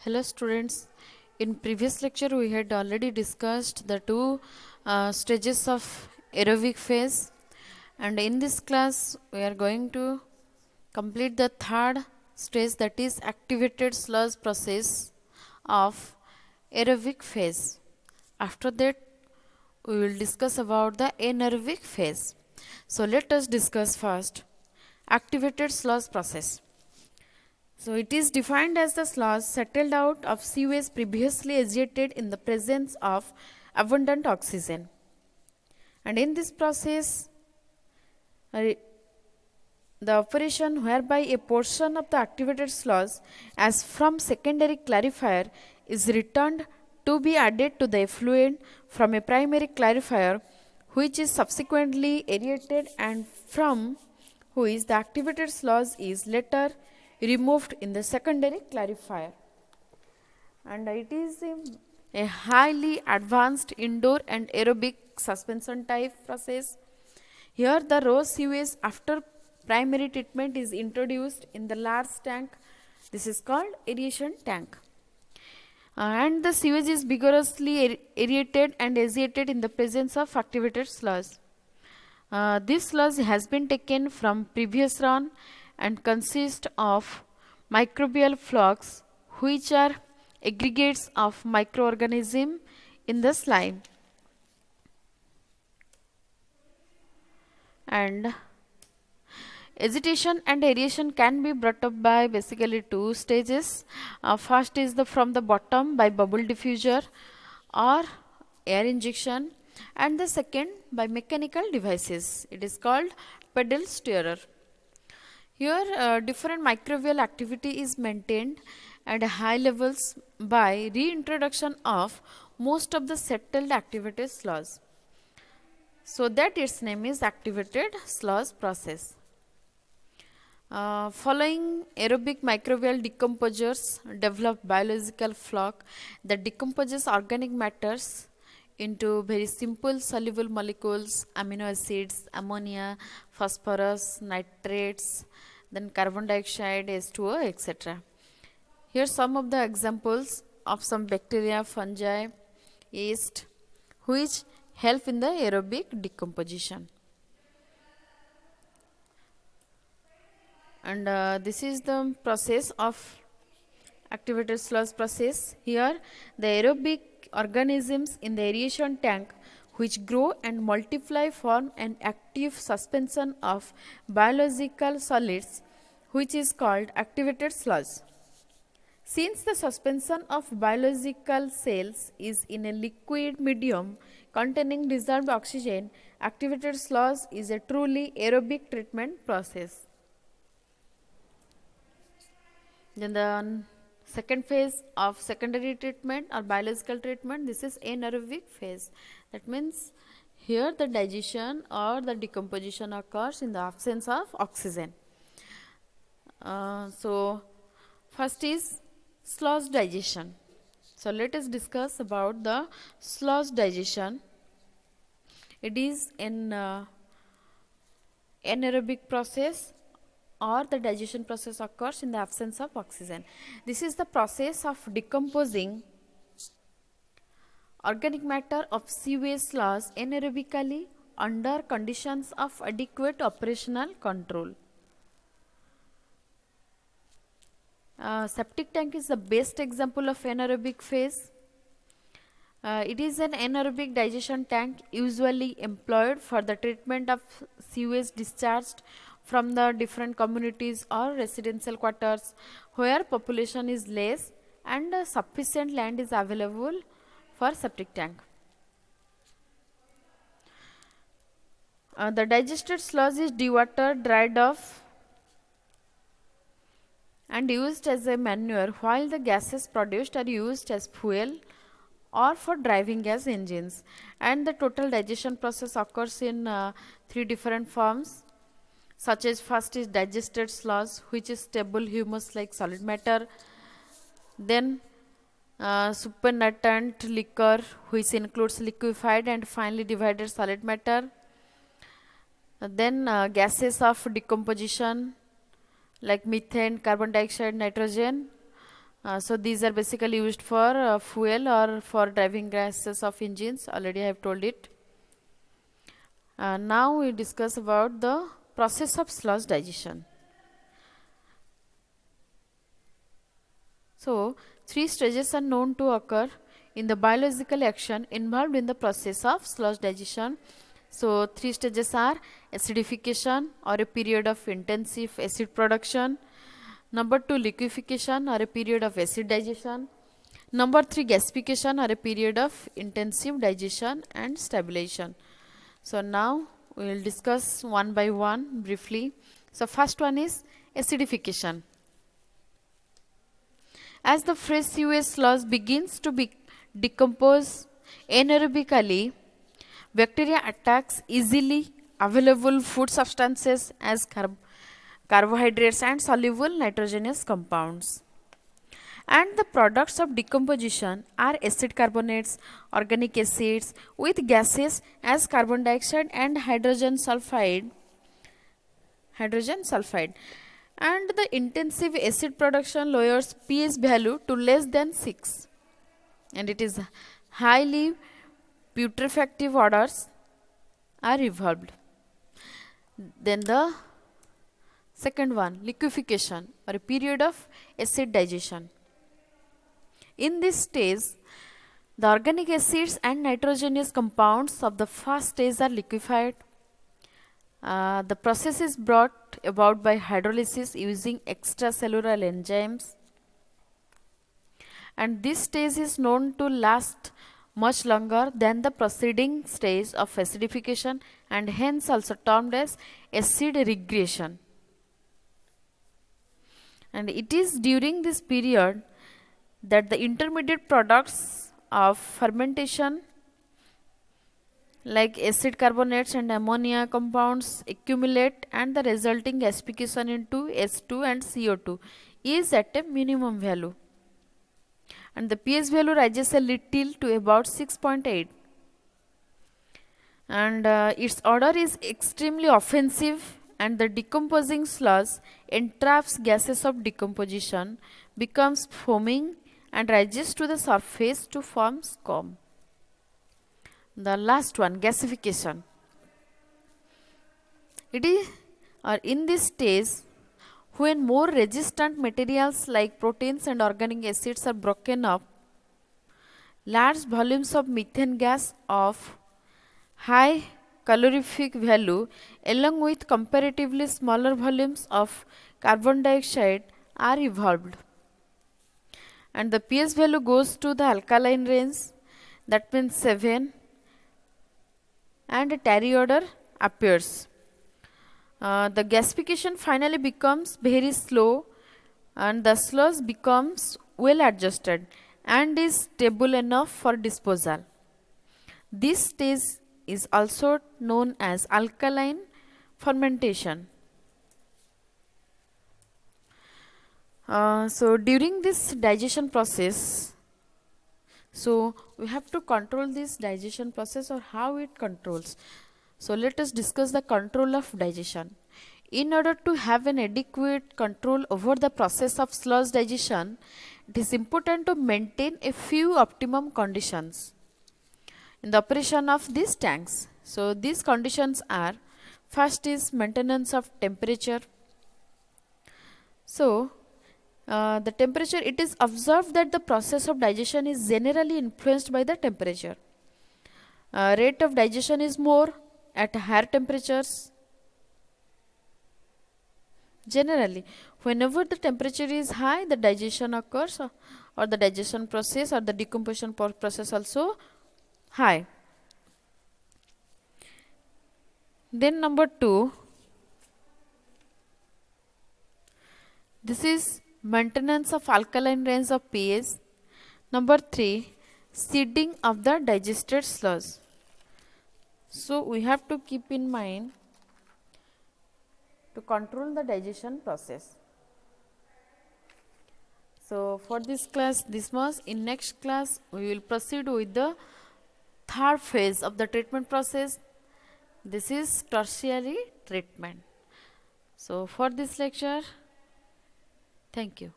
Hello students, in previous lecture we had already discussed the two stages of aerobic phase, and in this class we are going to complete the third stage, that is activated sludge process of aerobic phase. After that we will discuss about the anaerobic phase. So let us discuss first activated sludge process. So it is defined as the sludge settled out of sewage previously agitated in the presence of abundant oxygen. And in this process, the operation whereby a portion of the activated sludge as from secondary clarifier is returned to be added to the effluent from a primary clarifier, which is subsequently aerated, and from which the activated sludge is later removed in the secondary clarifier. And it is a highly advanced indoor and aerobic suspension type process. Here the raw sewage after primary treatment is introduced in the large tank. This is called aeration tank. And the sewage is vigorously aerated and agiated in the presence of activated sludge. This sludge has been taken from previous run and consists of microbial flux, which are aggregates of microorganisms in the slime. And agitation and aeration can be brought up by basically two stages. First is from the bottom by bubble diffuser or air injection, and the second by mechanical devices. It is called pedal stirrer. Here different microbial activity is maintained at high levels by reintroduction of most of the settled activated sludge, so that its name is activated sludge process. Following aerobic microbial decomposers develop biological flux that decomposes organic matters into very simple soluble molecules, amino acids, ammonia, phosphorus, nitrates, then carbon dioxide, H2O, etc. Here some of the examples of some bacteria, fungi, yeast, which help in the aerobic decomposition. And this is the process of activated sludge process. Here the aerobic organisms in the aeration tank which grow and multiply form an active suspension of biological solids, which is called activated sludge. Since the suspension of biological cells is in a liquid medium containing dissolved oxygen, activated sludge is a truly aerobic treatment process. Then the second phase of secondary treatment or biological treatment, this is anaerobic phase. That means here the digestion or the decomposition occurs in the absence of oxygen. So first is sludge digestion. So let us discuss about the sludge digestion. It is an anaerobic process, or the digestion process occurs in the absence of oxygen. This is the process of decomposing organic matter of sewage sludge anaerobically under conditions of adequate operational control. Septic tank is the best example of anaerobic phase. It is an anaerobic digestion tank usually employed for the treatment of sewage discharged from the different communities or residential quarters where population is less and sufficient land is available for septic tank. The digested sludge is dewatered, dried off and used as a manure, while the gases produced are used as fuel or for driving gas engines. And the total digestion process occurs in three different forms, such as first is digested sludge, which is stable humus like solid matter. Then supernatant liquor, which includes liquefied and finely divided solid matter. Then gases of decomposition like methane, carbon dioxide, nitrogen. So these are basically used for fuel or for driving gases of engines. Already I have told it. Now we discuss about the process of sludge digestion. So three stages are known to occur in the biological action involved in the process of sludge digestion. So three stages are acidification, or a period of intensive acid production. Number 2, liquefaction, or a period of acid digestion. Number 3, gasification, or a period of intensive digestion and stabilization. So now we will discuss one by one briefly. So first one is acidification. As the fresh sewage sludge begins to be decompose anaerobically, bacteria attacks easily available food substances as carbohydrates and soluble nitrogenous compounds. And the products of decomposition are acid carbonates, organic acids with gases as carbon dioxide and hydrogen sulfide. And the intensive acid production lowers pH value to less than 6, and it is highly putrefactive odors are evolved. Then the second one, liquefaction, or a period of acid digestion. In this stage, the organic acids and nitrogenous compounds of the first stage are liquefied. The process is brought about by hydrolysis using extracellular enzymes, and this stage is known to last much longer than the preceding stage of acidification, and hence also termed as acid regression. And it is during this period that the intermediate products of fermentation like acid carbonates and ammonia compounds accumulate, and the resulting gasification into H2 and CO2 is at a minimum value, and the pH value rises a little to about 6.8, and its odor is extremely offensive, and the decomposing sludge entraps gases of decomposition, becomes foaming and rises to the surface to form scum. The last one, gasification. It is in this stage when more resistant materials like proteins and organic acids are broken up, large volumes of methane gas of high calorific value along with comparatively smaller volumes of carbon dioxide are evolved, and the pH value goes to the alkaline range, that means 7, and a tarry odor appears. The gasification finally becomes very slow, and the sludge becomes well adjusted and is stable enough for disposal. This stage is also known as alkaline fermentation. So during this digestion process, so we have to control this digestion process, or how it controls. So let us discuss the control of digestion. In order to have an adequate control over the process of sludge digestion, it is important to maintain a few optimum conditions in the operation of these tanks. So these conditions are, first is maintenance of temperature. So the temperature, it is observed that the process of digestion is generally influenced by the temperature. Rate of digestion is more at higher temperatures. Generally, whenever the temperature is high, the digestion occurs, or the digestion process or the decomposition process also high. Then number 2, this is maintenance of alkaline range of pH. Number 3, seeding of the digested sludge. So we have to keep in mind to control the digestion process. So for this class, this much. In next class, we will proceed with the third phase of the treatment process. This is tertiary treatment. So for this lecture, thank you.